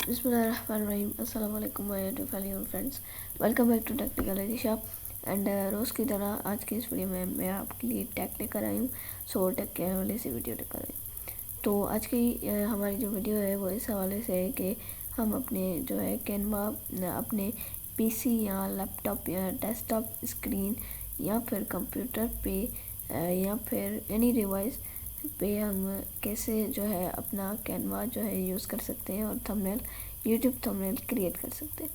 बिस्मिल्लाहिर्रहमानिर्रहीम। अस्सलाम वालेकुम my YouTube family friends, welcome back to technical एडिशा। एंड रोज़ की तरह आज की इस वीडियो में मैं आपके लिए टेक लेकर आई हूँ। सो टेक के हवाले से वीडियो लेकर आई हूँ। तो आज की हमारी जो वीडियो है वो इस हवाले से है कि हम अपने जो है कैनवा अपने पीसी या लैपटॉप या डेस्कटॉप स्क्रीन या फिर कंप्यूटर पे या फिर एनी डिवाइस पे हम कैसे जो है अपना कैनवा जो है यूज़ कर सकते हैं और थंबनेल यूट्यूब थंबनेल क्रिएट कर सकते हैं।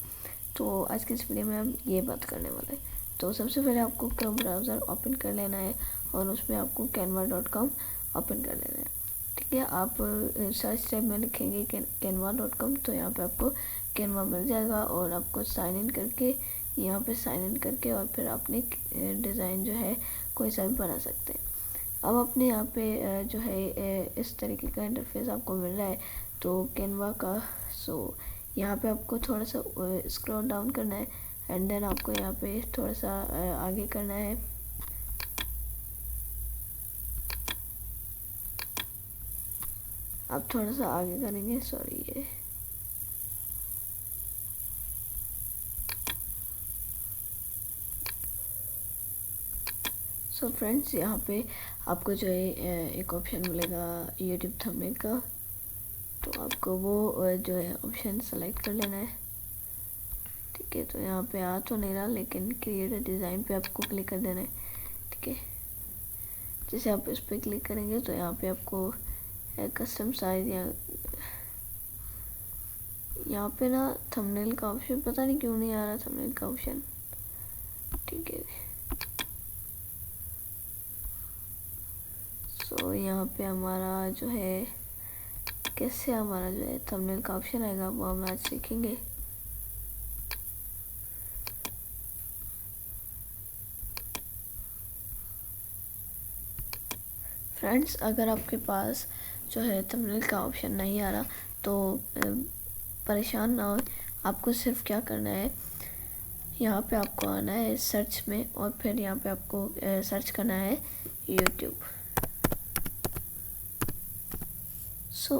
तो आज की इस वीडियो में हम ये बात करने वाले हैं। तो सबसे पहले आपको क्रोम ब्राउज़र ओपन कर लेना है और उसमें आपको canva.com ओपन कर लेना है। ठीक है, आप सर्च टैब में लिखेंगे canva.com तो यहाँ पे आपको कैनवा मिल जाएगा और आपको साइन इन करके यहाँ पे साइन इन करके और फिर अपने डिज़ाइन जो है कोई सा भी बना सकते हैं। अब अपने यहाँ पे जो है इस तरीके का इंटरफेस आपको मिल रहा है तो कैनवा का। सो यहाँ पे आपको थोड़ा सा स्क्रॉल डाउन करना है एंड देन आपको यहाँ पे थोड़ा सा आगे करना है। आप थोड़ा सा आगे करेंगे, सॉरी ये सो फ्रेंड्स यहाँ पे आपको जो है एक ऑप्शन मिलेगा यूट्यूब थंबनेल का। तो आपको वो जो है ऑप्शन सेलेक्ट कर लेना है। ठीक है, तो यहाँ पे आ तो नहीं रहा लेकिन क्रिएट डिज़ाइन पे आपको क्लिक कर देना है। ठीक है, जैसे आप इस पर क्लिक करेंगे तो यहाँ पे आपको कस्टम साइज या यहाँ पे ना थंबनेल का ऑप्शन पता नहीं क्यों नहीं आ रहा थंबनेल का ऑप्शन। ठीक है, सो यहाँ पे हमारा जो है कैसे हमारा जो है थंबनेल का ऑप्शन आएगा वो हम आज सीखेंगे। फ्रेंड्स, अगर आपके पास जो है थंबनेल का ऑप्शन नहीं आ रहा तो परेशान ना हो। आपको सिर्फ क्या करना है, यहाँ पे आपको आना है सर्च में और फिर यहाँ पे आपको सर्च करना है यूट्यूब। सो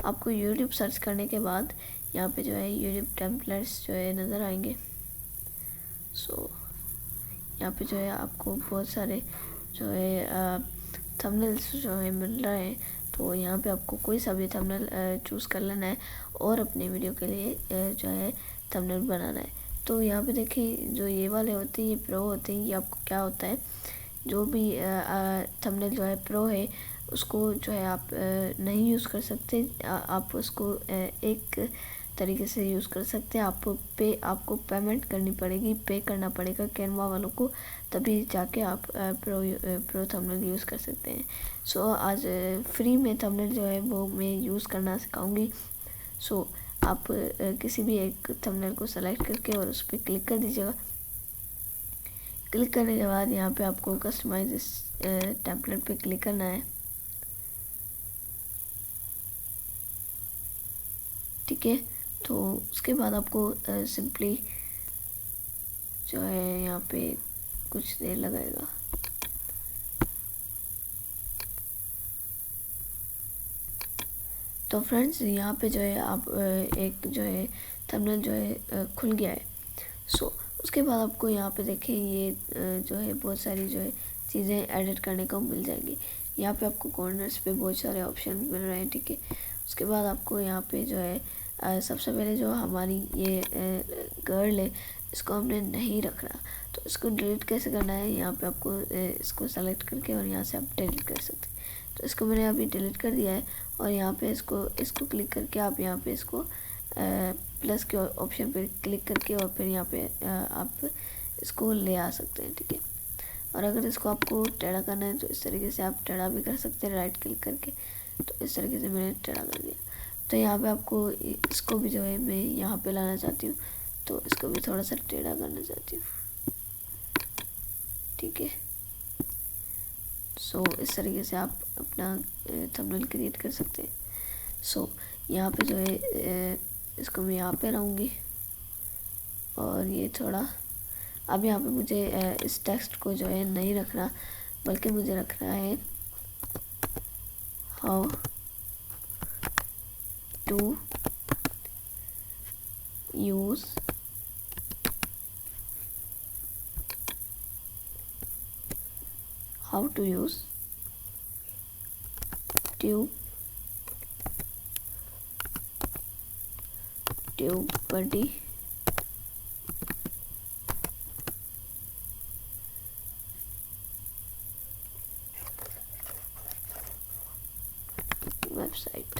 आपको यूट्यूब सर्च करने के बाद यहाँ पे जो है यूट्यूब टेम्पलेट्स जो है नज़र आएंगे। सो यहाँ पे जो है आपको बहुत सारे जो है थंबनेल्स जो है मिल रहे हैं। तो यहाँ पे आपको कोई सा भी थंबनेल चूज़ कर लेना है और अपने वीडियो के लिए जो है थंबनेल बनाना है। तो यहाँ पे देखिए जो ये वाले होते हैं ये प्रो होते हैं। ये आपको क्या होता है, जो भी थंबनेल जो है प्रो है उसको जो है आप नहीं यूज़ कर सकते। आप उसको एक तरीके से यूज़ कर सकते हैं। आपको पेमेंट करनी पड़ेगी, पे करना पड़ेगा कैनवा वालों को, तभी जाके आप प्रो थंबनेल यूज़ कर सकते हैं। सो आज फ्री में थंबनेल जो है वो मैं यूज़ करना सिखाऊंगी। सो आप किसी भी एक थंबनेल को सेलेक्ट करके और उस पर क्लिक कर दीजिएगा। क्लिक करने के बाद यहाँ पे आपको कस्टमाइज इस टेम्पलेट पे क्लिक करना है। ठीक है, तो उसके बाद आपको सिंपली जो है यहाँ पे कुछ देर लगेगा। तो फ्रेंड्स यहाँ पे जो है आप एक जो है थंबनेल जो है खुल गया है। सो उसके बाद आपको यहाँ पे देखें ये जो है बहुत सारी जो है चीज़ें एडिट करने को मिल जाएगी। यहाँ पे आपको कॉर्नर्स पे बहुत सारे ऑप्शन मिल रहे हैं। ठीक है, उसके बाद आपको यहाँ पे जो है सबसे पहले जो हमारी ये गर्ल है इसको हमने नहीं रखना, तो इसको डिलीट कैसे करना है, यहाँ पे आपको इसको सेलेक्ट करके और यहाँ से आप डिलीट कर सकते हैं। तो इसको मैंने अभी डिलीट कर दिया है और यहाँ पे इसको क्लिक करके आप यहाँ पे इसको प्लस के ऑप्शन पे क्लिक करके और फिर यहाँ पे आप इसको ले आ सकते हैं। ठीक है, और अगर इसको आपको टेढ़ा करना है तो इस तरीके से आप टेढ़ा भी कर सकते हैं राइट क्लिक करके। तो इस तरीके से मैंने टेढ़ा कर दिया। तो यहाँ पे आपको इसको भी जो है मैं यहाँ पे लाना चाहती हूँ, तो इसको भी थोड़ा सा टेढ़ा करना चाहती हूँ। ठीक है, सो इस तरीके से आप अपना थंबनेल क्रिएट कर सकते हैं। सो यहाँ पे जो है इसको मैं यहाँ पे रहूँगी और ये थोड़ा अब यहाँ पे मुझे इस टेक्स्ट को जो है नहीं रखना, बल्कि मुझे रखना है how to use how to use TubeBuddy website.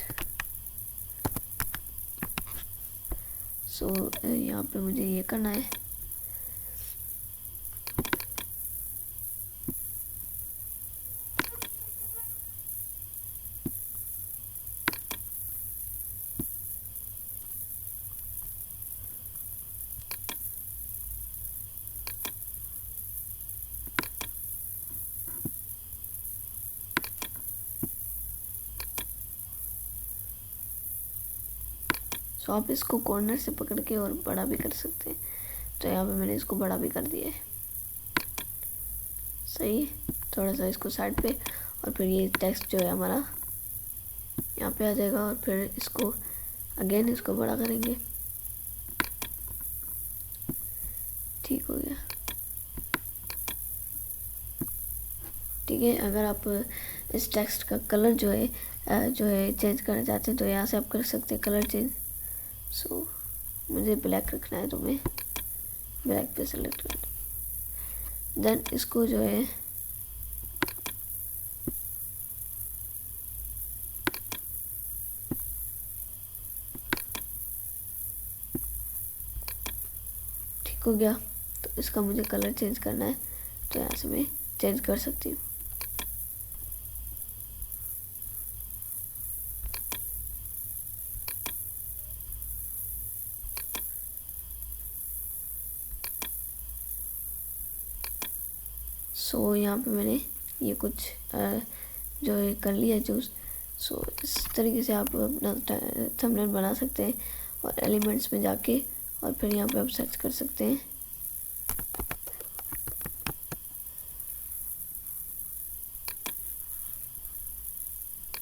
So यहाँ पे मुझे ये करना है। तो आप इसको कॉर्नर से पकड़ के और बड़ा भी कर सकते हैं। तो यहाँ पे मैंने इसको बड़ा भी कर दिया है। सही है। थोड़ा सा इसको साइड पे, और फिर ये टेक्स्ट जो है हमारा यहाँ पे आ जाएगा, और फिर इसको अगेन इसको बड़ा करेंगे। ठीक हो गया। ठीक है, अगर आप इस टेक्स्ट का कलर जो है चेंज करना चाहते हैं तो यहाँ से आप कर सकते हैं कलर चेंज। सो मुझे ब्लैक रखना है, तो मैं ब्लैक पे सेलेक्ट कर दूँ। देन इसको जो है ठीक हो गया। तो इसका मुझे कलर चेंज करना है, तो यहाँ से मैं चेंज कर सकती हूँ। सो यहाँ पे मैंने ये कुछ जो है कर लिया चूज़। सो इस तरीके से आप अपना थंबनेल बना सकते हैं, और एलिमेंट्स में जाके और फिर यहाँ पे आप सर्च कर सकते हैं